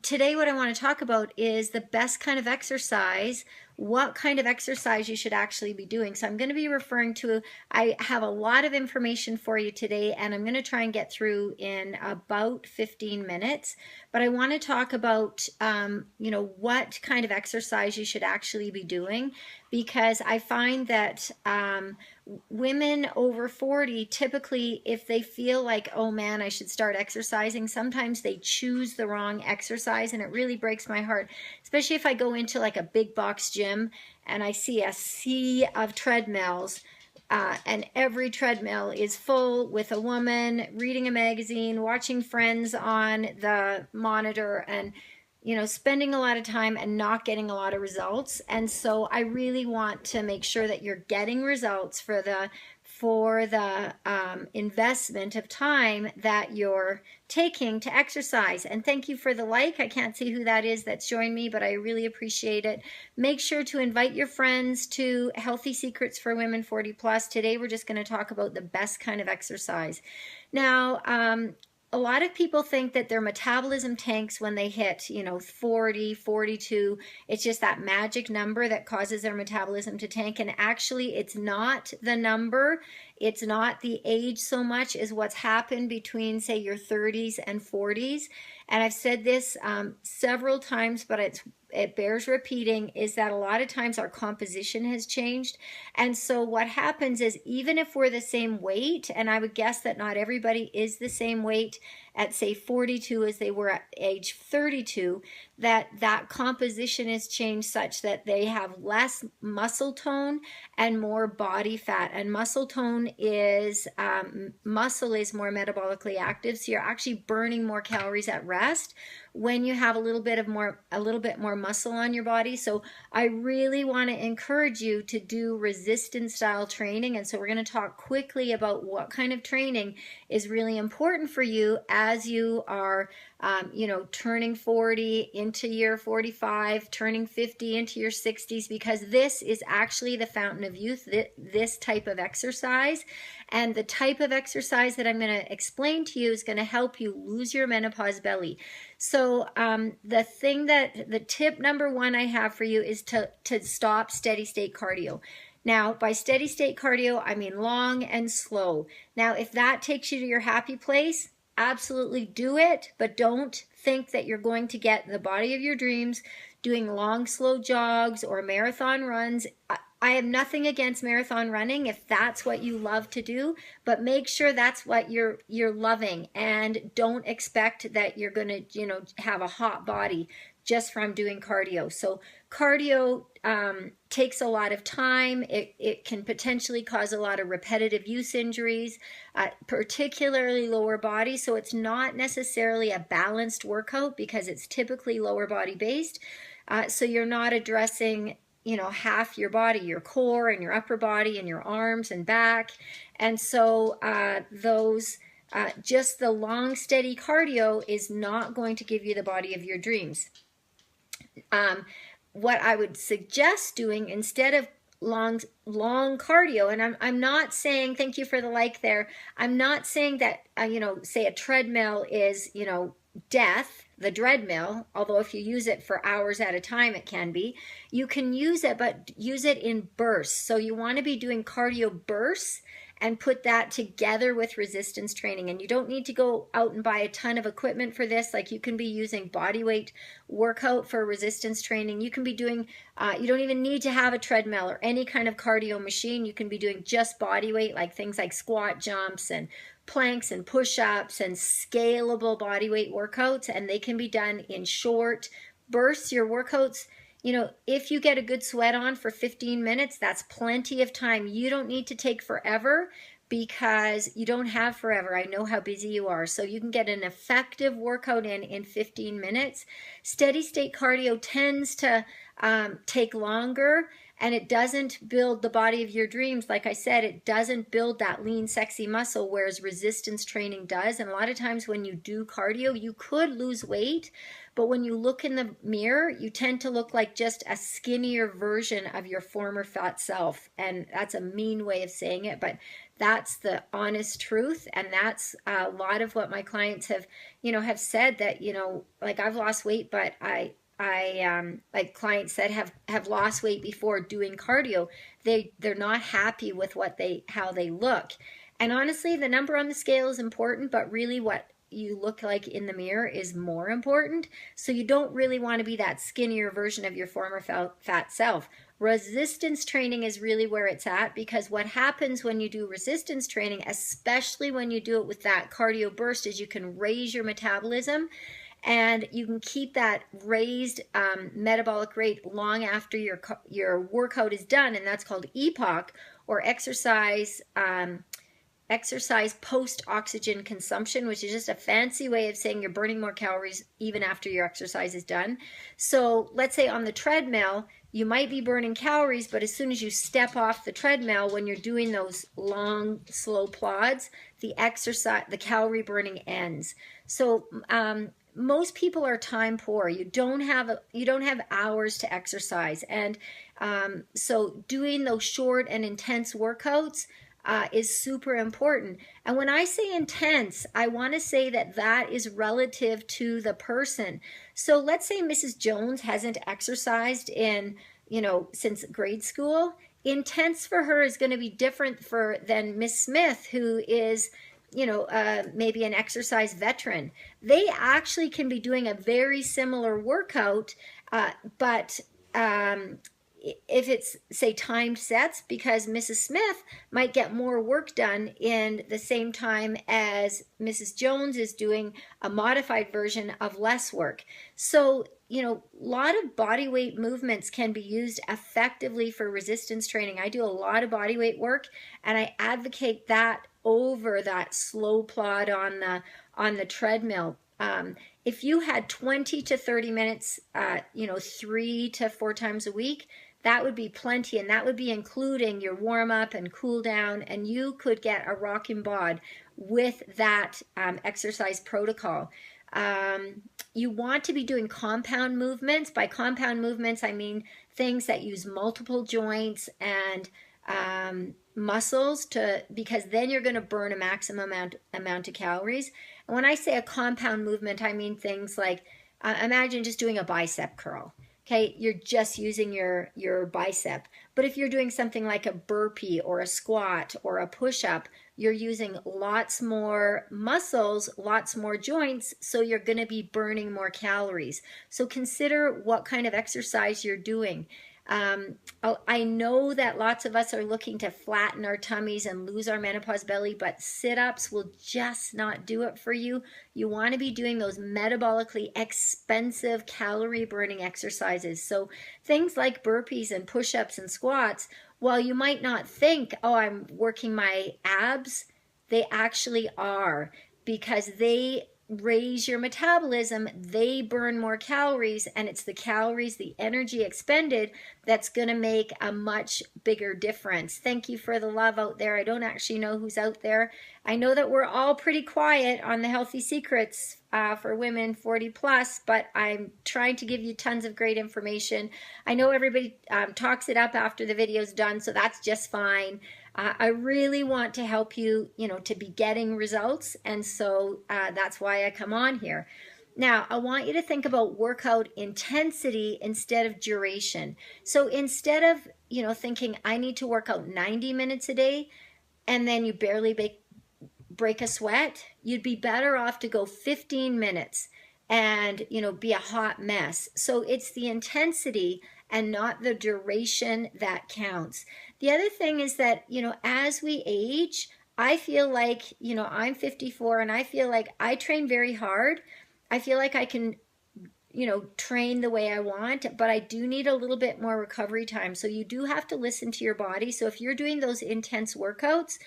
Today what I want to talk about is the best kind of exercise, what kind of exercise you should actually be doing. So I'm going to be referring to, I have a lot of information for you today, and I'm going to try and get through in about 15 minutes. But I want to talk about, what kind of exercise you should actually be doing, because I find that women over 40 typically, if they feel like, oh man, I should start exercising, sometimes they choose the wrong exercise, and it really breaks my heart, especially if I go into like a big box gym and I see a sea of treadmills, and every treadmill is full with a woman reading a magazine, watching Friends on the monitor, and spending a lot of time and not getting a lot of results. And so I really want to make sure that you're getting results for the investment of time that you're taking to exercise. And thank you for the like. I can't see who that is that's joined me, but I really appreciate it. Make sure to invite your friends to Healthy Secrets for Women 40 Plus. Today we're just going to talk about the best kind of exercise. Now, a lot of people think that their metabolism tanks when they hit, 40, 42. It's just that magic number that causes their metabolism to tank. And actually, it's not the number. It's not the age so much as what's happened between, say, your 30s and 40s. And I've said this several times, but it bears repeating, is that a lot of times our composition has changed. And so what happens is, even if we're the same weight, and I would guess that not everybody is the same weight at, say, 42 as they were at age 32, that composition has changed such that they have less muscle tone and more body fat. And muscle tone is, muscle is more metabolically active, so you're actually burning more calories at rest when you have a little bit more muscle on your body. So I really want to encourage you to do resistance style training. And so we're going to talk quickly about what kind of training is really important for you as you are turning 40 into your 45, turning 50 into your 60s, because this is actually the fountain of youth, this type of exercise. And the type of exercise that I'm going to explain to you is going to help you lose your menopause belly. So the tip number one I have for you is to stop steady state cardio. Now, by steady state cardio, I mean long and slow. Now, if that takes you to your happy place, absolutely do it, but don't think that you're going to get the body of your dreams doing long, slow jogs or marathon runs. I have nothing against marathon running if that's what you love to do, but make sure that's what you're loving, and don't expect that you're going to, have a hot body just from doing cardio. So cardio takes a lot of time. It can potentially cause a lot of repetitive use injuries, particularly lower body. So it's not necessarily a balanced workout because it's typically lower body based. So you're not addressing half your body, your core and your upper body and your arms and back. And so just the long, steady cardio is not going to give you the body of your dreams. What I would suggest doing instead of long cardio, and I'm not saying, thank you for the like there, I'm not saying that, say a treadmill is, death, the treadmill, although if you use it for hours at a time, it can be. You can use it, but use it in bursts. So you want to be doing cardio bursts and put that together with resistance training. And you don't need to go out and buy a ton of equipment for this. Like, you can be using body weight workout for resistance training. You can be doing, you don't even need to have a treadmill or any kind of cardio machine. You can be doing just body weight, like things like squat jumps and planks and push-ups and scalable body weight workouts, and they can be done in short bursts. Your workouts, if you get a good sweat on for 15 minutes, that's plenty of time. You don't need to take forever, because you don't have forever. I know how busy you are. So you can get an effective workout in 15 minutes. Steady state cardio tends to take longer. and it doesn't build the body of your dreams. Like I said, it doesn't build that lean, sexy muscle, whereas resistance training does. And a lot of times when you do cardio, you could lose weight, but when you look in the mirror, you tend to look like just a skinnier version of your former fat self. And that's a mean way of saying it, but that's the honest truth. And that's a lot of what my clients have, have said, that, like, I've lost weight, but I like clients that have lost weight before doing cardio, they're not happy with how they look. And honestly, the number on the scale is important, but really what you look like in the mirror is more important. So you don't really want to be that skinnier version of your former fat self. Resistance training is really where it's at, because what happens when you do resistance training, especially when you do it with that cardio burst, is you can raise your metabolism, and you can keep that raised metabolic rate long after your workout is done, and that's called EPOC, or exercise post-oxygen consumption, which is just a fancy way of saying you're burning more calories even after your exercise is done. So let's say on the treadmill, you might be burning calories, but as soon as you step off the treadmill, when you're doing those long, slow plods, the calorie burning ends. So most people are time poor. You don't have hours to exercise, and so doing those short and intense workouts is super important. And when I say intense, I want to say that is relative to the person. So let's say Mrs. Jones hasn't exercised since grade school. Intense for her is going to be different than Miss Smith, who is maybe an exercise veteran. They actually can be doing a very similar workout, but if it's, say, timed sets, because Mrs. Smith might get more work done in the same time as Mrs. Jones is doing a modified version of less work. So, a lot of body weight movements can be used effectively for resistance training. I do a lot of body weight work, and I advocate that over that slow plod on the treadmill. If you had 20 to 30 minutes, 3 to 4 times a week, that would be plenty, and that would be including your warm-up and cool-down, and you could get a rocking bod with that exercise protocol. You want to be doing compound movements. By compound movements, I mean things that use multiple joints and muscles, because then you're going to burn a maximum amount of calories. And when I say a compound movement, I mean things like, imagine just doing a bicep curl. Okay, you're just using your bicep. But if you're doing something like a burpee or a squat or a push-up, you're using lots more muscles, lots more joints, so you're going to be burning more calories. So consider what kind of exercise you're doing. I know that lots of us are looking to flatten our tummies and lose our menopause belly, but sit-ups will just not do it for you. You want to be doing those metabolically expensive calorie burning exercises. So things like burpees and push-ups and squats, while you might not think, oh, I'm working my abs, they actually are, because they raise your metabolism, they burn more calories, and it's the calories, the energy expended, that's going to make a much bigger difference. Thank you for the love out there. I don't actually know who's out there. I know that we're all pretty quiet on the healthy secrets for women 40 plus, but I'm trying to give you tons of great information. I know everybody talks it up after the video's done, so that's just fine. I really want to help you, to be getting results, and so that's why I come on here. Now, I want you to think about workout intensity instead of duration. So instead of, thinking I need to work out 90 minutes a day and then you barely break a sweat, you'd be better off to go 15 minutes and, be a hot mess. So it's the intensity and not the duration that counts. The other thing is that, as we age, I feel like, I'm 54 and I feel like I train very hard. I feel like I can, train the way I want, but I do need a little bit more recovery time. So you do have to listen to your body. So if you're doing those intense workouts,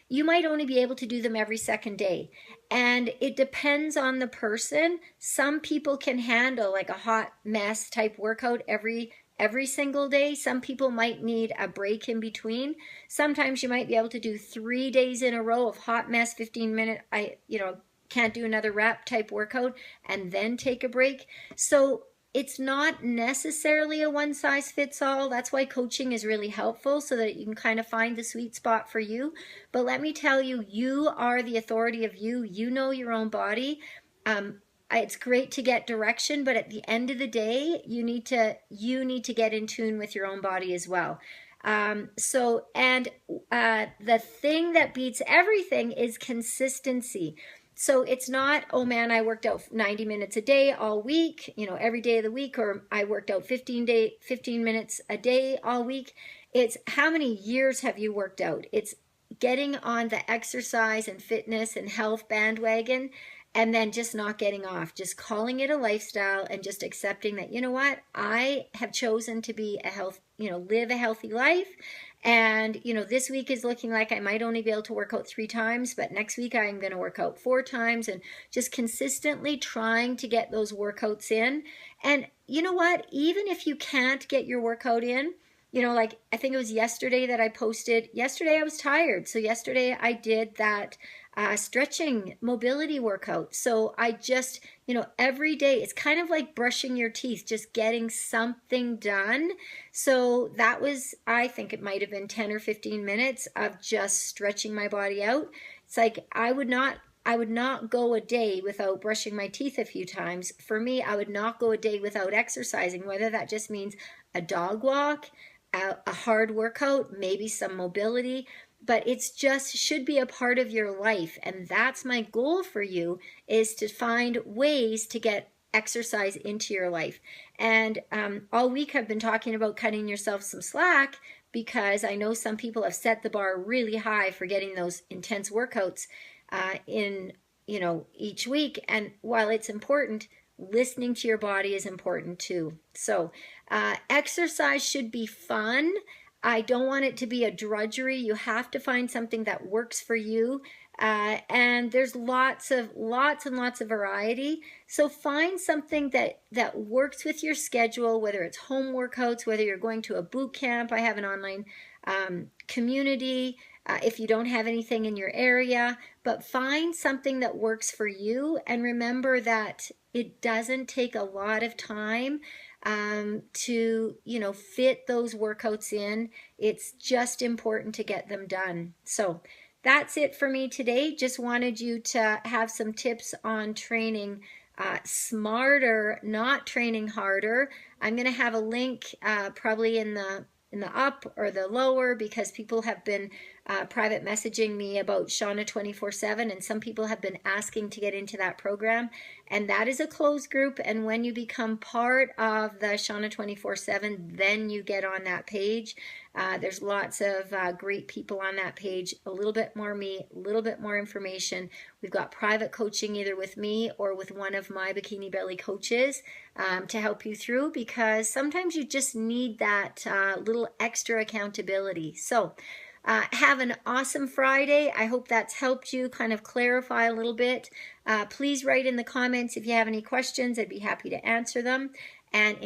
you might only be able to do them every second day. And it depends on the person. Some people can handle like a hot mess type workout every every single day. Some people might need a break in between. Sometimes you might be able to do 3 days in a row of hot mess, 15-minute, can't do another rep type workout, and then take a break. So it's not necessarily a one size fits all. That's why coaching is really helpful, so that you can kind of find the sweet spot for you. But let me tell you, you are the authority of you. You know your own body. It's great to get direction, but at the end of the day, you need to get in tune with your own body as well. The thing that beats everything is consistency. So it's not, oh man, I worked out 90 minutes a day all week, every day of the week, or I worked out 15 minutes a day all week. It's how many years have you worked out? It's getting on the exercise and fitness and health bandwagon, and then just not getting off, just calling it a lifestyle and just accepting that, you know what, I have chosen to be live a healthy life. And, this week is looking like I might only be able to work out 3 times, but next week I'm going to work out 4 times, and just consistently trying to get those workouts in. And you know what, even if you can't get your workout in, like I think it was yesterday that I posted, yesterday I was tired. So yesterday I did that stretching mobility workout. So I just, every day, it's kind of like brushing your teeth, just getting something done. So that was, I think it might have been 10 or 15 minutes of just stretching my body out. It's like I would not go a day without brushing my teeth a few times. For me, I would not go a day without exercising, whether that just means a dog walk, a hard workout, maybe some mobility, but it's just should be a part of your life. And that's my goal for you, is to find ways to get exercise into your life. And all week I've been talking about cutting yourself some slack, because I know some people have set the bar really high for getting those intense workouts in each week. And while it's important, listening to your body is important too. So exercise should be fun. I don't want it to be a drudgery. You have to find something that works for you. And there's lots and lots of variety. So find something that works with your schedule, whether it's home workouts, whether you're going to a boot camp. I have an online community. If you don't have anything in your area, but find something that works for you. And remember that it doesn't take a lot of time to fit those workouts in. It's just important to get them done. So that's it for me today. Just wanted you to have some tips on training smarter, not training harder. I'm going to have a link probably in the up or the lower, because people have been private messaging me about Shauna 24/7, and some people have been asking to get into that program, and that is a closed group. And when you become part of the Shauna 24/7, then you get on that page. There's lots of great people on that page, a little bit more me, a little bit more information. We've got private coaching either with me or with one of my Bikini Belly coaches to help you through, because sometimes you just need that little extra accountability. So have an awesome Friday. I hope that's helped you kind of clarify a little bit. Please write in the comments if you have any questions. I'd be happy to answer them. And